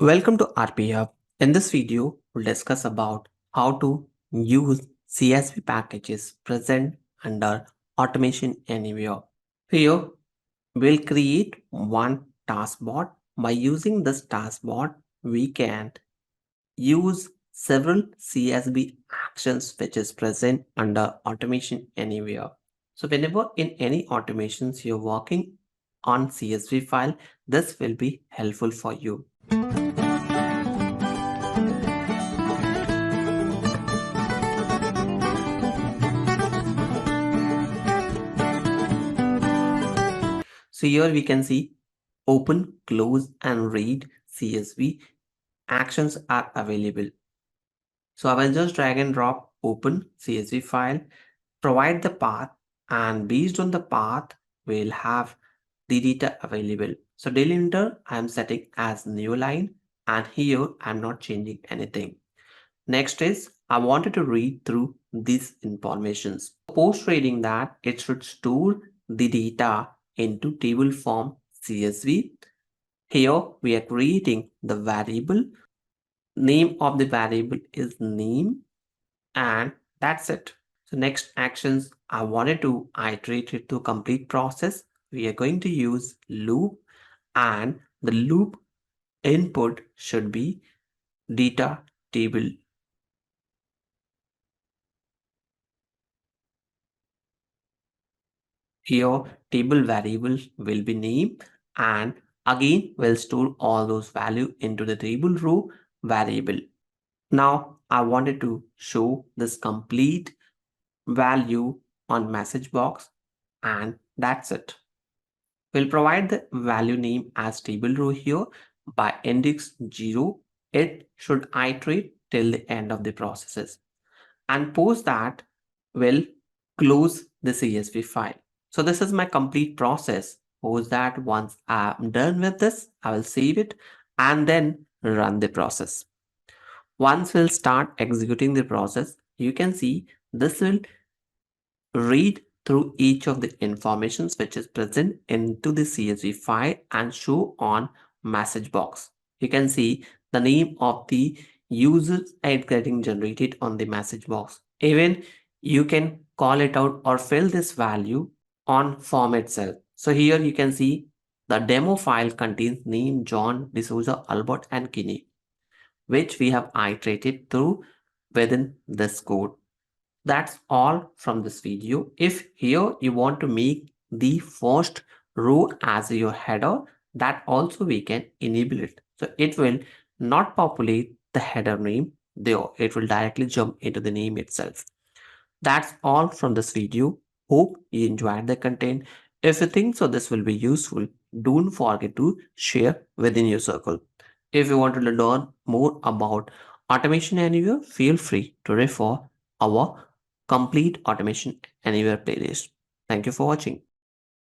Welcome to RPF. In this video, we'll discuss about how to use CSV packages present under Automation Anywhere. Here, we'll create one taskbar. By using this taskbar, we can use several CSV actions which is present under Automation Anywhere. So whenever in any automations you're working on CSV file, this will be helpful for you. So here we can see open, close and read CSV actions are available. So I will just drag and drop open CSV file, provide the path, and based on the path, we'll have the data available. So delimiter I am setting as new line, and here I'm not changing anything. Next is I wanted to read through these informations. Post reading that, it should store the data into table form CSV. Here we are creating the variable. Name of the variable is name, and that's it. So next actions, I wanted to iterate it to complete process. We are going to use loop, and the loop input should be data table. Here table variable will be name, and again we'll store all those value into the table row variable. Now I wanted to show this complete value on message box, and that's it. We'll provide the value name as table row here by index 0. It should iterate till the end of the processes, and post that will close the CSV file. So this is my complete process. Post that once I'm done with this, I will save it and then run the process. Once we'll start executing the process, you can see this will read through each of the informations which is present into the CSV file and show on message box. You can see the name of the user is getting generated on the message box. Even you can call it out or fill this value on form itself. So here you can see the demo file contains name John D'Souza, Albert and Kinney, which we have iterated through within this code. That's all from this video. If here you want to make the first row as your header, that also we can enable it. So it will not populate the header name there. It will directly jump into the name itself. That's all from this video. Hope you enjoyed the content. If you think so this will be useful, don't forget to share within your circle. If you want to learn more about Automation Anywhere, feel free to refer our complete Automation Anywhere playlist. Thank you for watching.